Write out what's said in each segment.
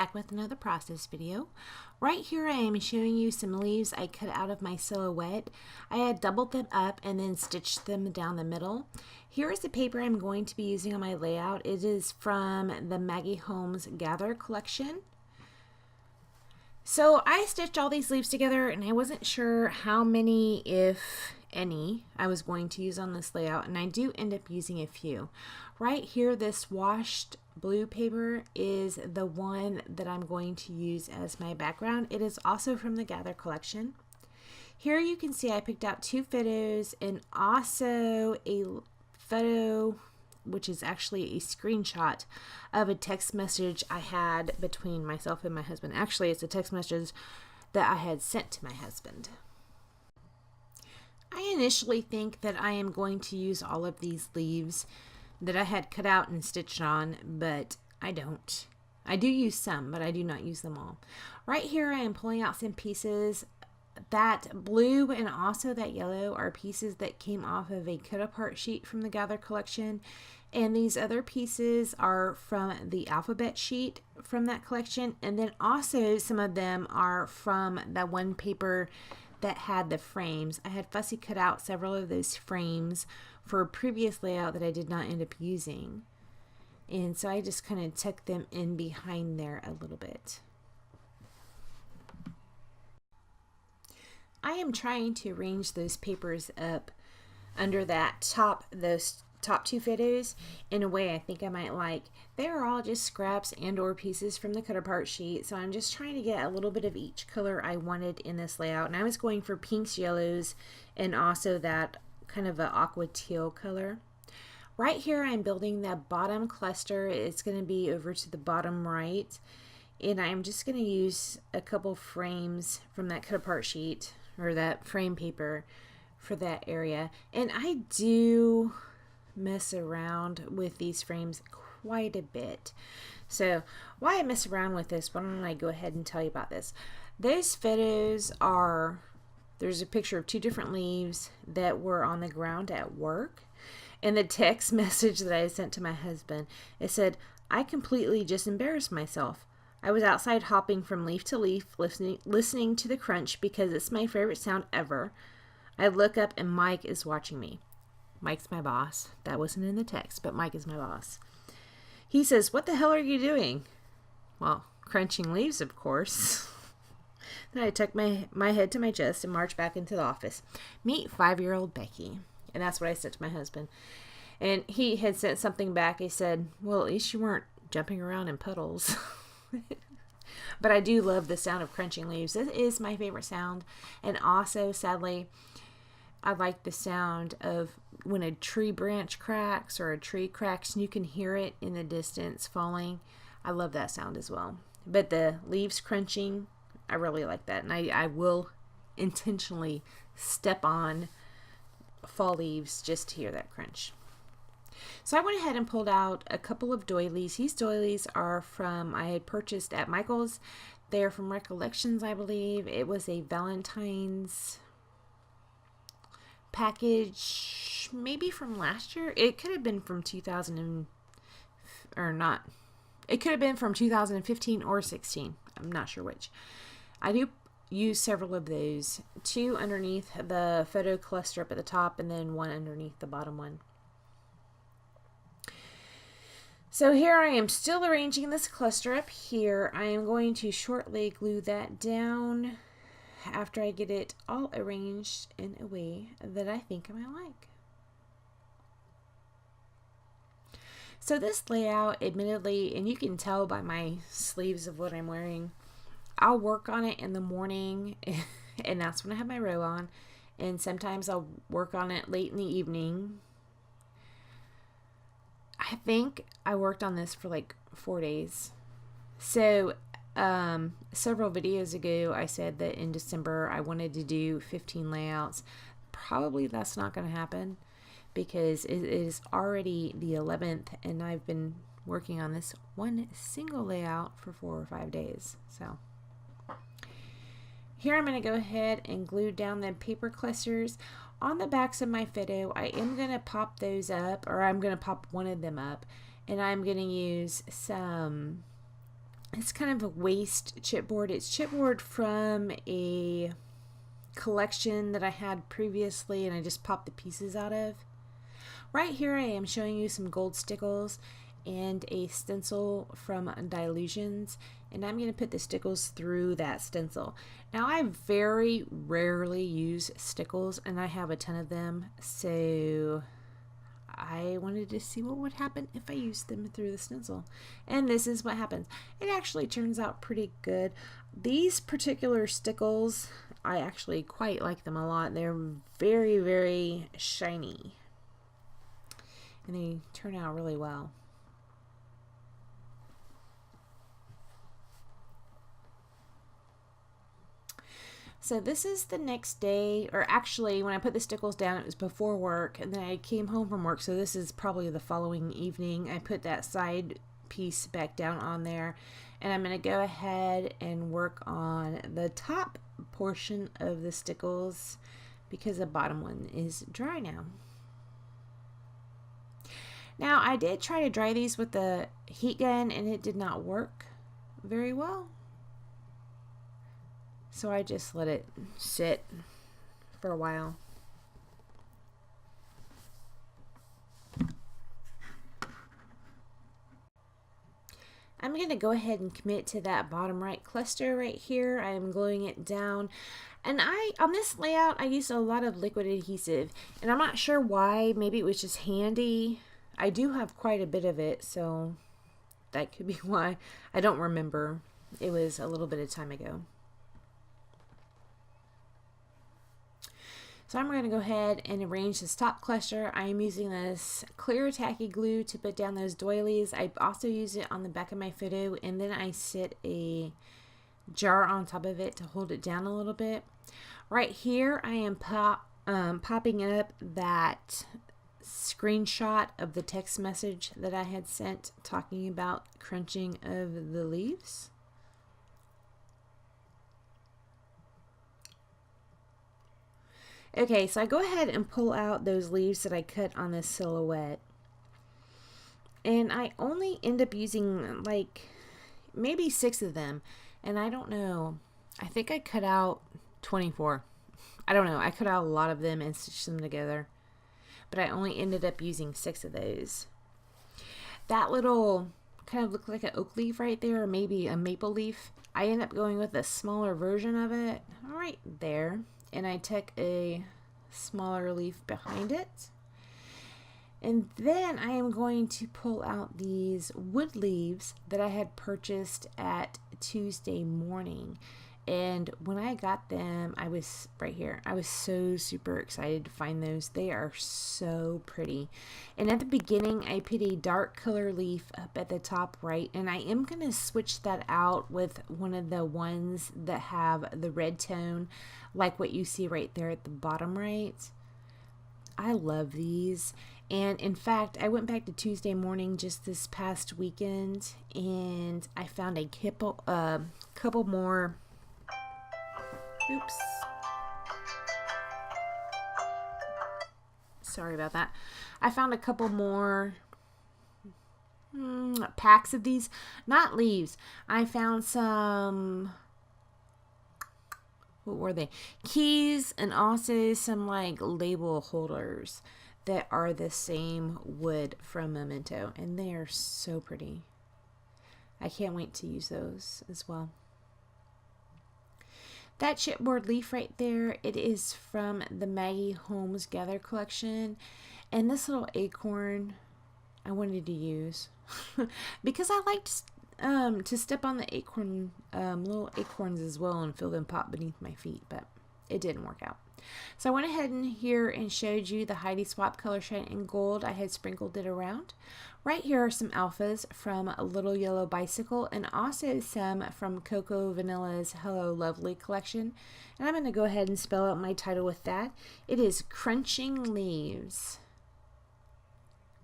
back with another process video. Right here I am showing you some leaves I cut out of my silhouette. I had doubled them up and then stitched them down the middle. Here is the paper I'm going to be using on my layout. It is from the Maggie Holmes Gather collection. So I stitched all these leaves together and I wasn't sure how many, if any, I was going to use on this layout, and I do end up using a few. Right here, this washed blue paper is the one that I'm going to use as my background. It is also from the Gather collection. Here you can see I picked out two photos and also a photo, which is actually a screenshot of a text message I had between myself and my husband. Actually, it's a text message that I had sent to my husband. I initially think that I am going to use all of these leaves that I had cut out and stitched on, but I don't. I do use some, but I do not use them all. Right here I am pulling out some pieces. That blue and also that yellow are pieces that came off of a cut apart sheet from the Gather collection, and these other pieces are from the alphabet sheet from that collection, and then also some of them are from that one paper that had the frames. I had fussy cut out several of those frames for a previous layout that I did not end up using, and so I just kind of tucked them in behind there a little bit. I am trying to arrange those papers up under those top two photos in a way I think I might like. They are all just scraps and or pieces from the cut apart sheet, so I'm just trying to get a little bit of each color I wanted in this layout, and I was going for pinks, yellows, and also that kind of an aqua teal color. Right here I'm building that bottom cluster. It's going to be over to the bottom right, and I'm just going to use a couple frames from that cut apart sheet or that frame paper for that area. And I do mess around with these frames quite a bit. So why I mess around with this, why don't I go ahead and tell you about this. Those photos are, there's a picture of two different leaves that were on the ground at work, and the text message that I sent to my husband, it said, "I completely just embarrassed myself. I was outside hopping from leaf to leaf, listening to the crunch because it's my favorite sound ever. I look up and Mike is watching me." Mike's my boss. That wasn't in the text, but Mike is my boss. He says, "What the hell are you doing?" Well, crunching leaves, of course. Then I tucked my head to my chest and marched back into the office. Meet 5-year-old Becky. And that's what I said to my husband. And he had sent something back. He said, "Well, at least you weren't jumping around in puddles." But I do love the sound of crunching leaves. This is my favorite sound. And also, sadly, I like the sound of when a tree branch cracks or a tree cracks and you can hear it in the distance falling. I love that sound as well. But the leaves crunching, I really like that. And I will intentionally step on fall leaves just to hear that crunch. So I went ahead and pulled out a couple of doilies. These doilies are from, I had purchased at Michael's. They're from Recollections, I believe. It was a Valentine's package, maybe from last year. It could have been from 2000 or not. It could have been from 2015 or 16. I'm not sure which. I do use several of those. Two underneath the photo cluster up at the top, and then one underneath the bottom one. So here I am still arranging this cluster up here. I am going to shortly glue that down after I get it all arranged in a way that I think I might like. So this layout, admittedly, and you can tell by my sleeves of what I'm wearing, I'll work on it in the morning and that's when I have my row on, and sometimes I'll work on it late in the evening. I think I worked on this for like 4 days. So several videos ago I said that in December I wanted to do 15 layouts. Probably that's not going to happen because it is already the 11th and I've been working on this one single layout for 4 or 5 days. So here I'm going to go ahead and glue down the paper clusters. On the backs of my photo, I am going to pop those up, or I'm going to pop one of them up, and I'm going to use some It's kind of a waste chipboard. It's chipboard from a collection that I had previously, and I just popped the pieces out of. Right here I am showing you some gold stickles and a stencil from Dilutions, and I'm going to put the stickles through that stencil. Now I very rarely use stickles, and I have a ton of them, so I wanted to see what would happen if I used them through the stencil. And this is what happens. It actually turns out pretty good. These particular stickles, I actually quite like them a lot. They're very, very shiny. And they turn out really well. So this is the next day, or actually when I put the stickles down, it was before work, and then I came home from work, so this is probably the following evening. I put that side piece back down on there, and I'm going to go ahead and work on the top portion of the stickles because the bottom one is dry now. Now I did try to dry these with the heat gun, and it did not work very well. So I just let it sit for a while. I'm going to go ahead and commit to that bottom right cluster right here. I am gluing it down. And on this layout, I used a lot of liquid adhesive. And I'm not sure why. Maybe it was just handy. I do have quite a bit of it, so that could be why. I don't remember. It was a little bit of time ago. So I'm going to go ahead and arrange this top cluster. I am using this clear tacky glue to put down those doilies. I also use it on the back of my photo, and then I sit a jar on top of it to hold it down a little bit. Right here I am popping up that screenshot of the text message that I had sent talking about crunching of the leaves. Okay, so I go ahead and pull out those leaves that I cut on this silhouette. And I only end up using like maybe 6 of them. And I don't know. I think I cut out 24. I don't know. I cut out a lot of them and stitched them together. But I only ended up using 6 of those. That little kind of looked like an oak leaf right there, or maybe a maple leaf. I end up going with a smaller version of it right there. And I took a smaller leaf behind it. And then I am going to pull out these wood leaves that I had purchased at Tuesday morning. And when I got them, I was right here. I was so super excited to find those. They are so pretty. And at the beginning, I put a dark color leaf up at the top right. And I am going to switch that out with one of the ones that have the red tone, like what you see right there at the bottom right. I love these. And in fact, I went back to Tuesday morning just this past weekend, and I found a couple more. Oops. Sorry about that. I found a couple more packs of these. Not leaves. I found some, what were they? Keys, and also some like label holders that are the same wood from Memento. And they are so pretty. I can't wait to use those as well. That chipboard leaf right there, it is from the Maggie Holmes Gather collection. And this little acorn I wanted to use because I liked to step on the acorn, little acorns as well, and feel them pop beneath my feet, but it didn't work out. So I went ahead and here and showed you the Heidi Swap Color Shine in Gold. I had sprinkled it around. Right here are some alphas from a Little Yellow Bicycle, and also some from Coco Vanilla's Hello Lovely collection. And I'm going to go ahead and spell out my title with that. It is Crunching Leaves,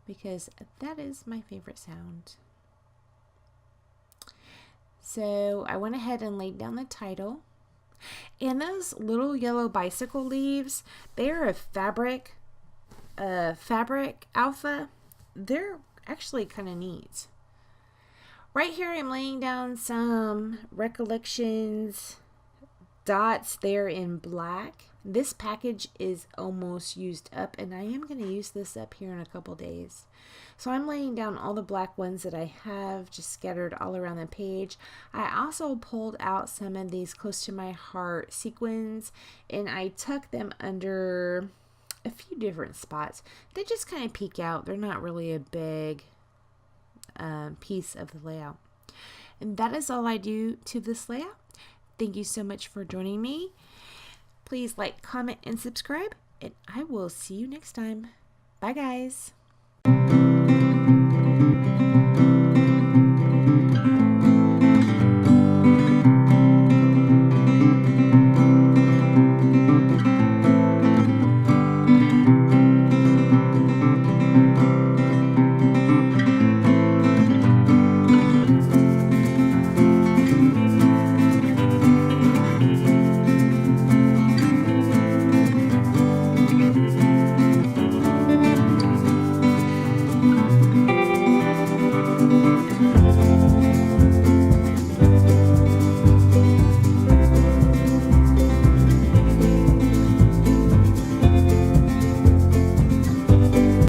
because that is my favorite sound. So I went ahead and laid down the title. And those Little Yellow Bicycle leaves, they're a fabric alpha. They're actually kind of neat. Right here I'm laying down some Recollections dots there in black. This package is almost used up, and I am going to use this up here in a couple days. So I'm laying down all the black ones that I have just scattered all around the page. I also pulled out some of these close to my heart sequins, and I tuck them under a few different spots. They just kind of peek out. They're not really a big piece of the layout. And that is all I do to this layout. Thank you so much for joining me. Please like, comment, and subscribe, and I will see you next time. Bye, guys.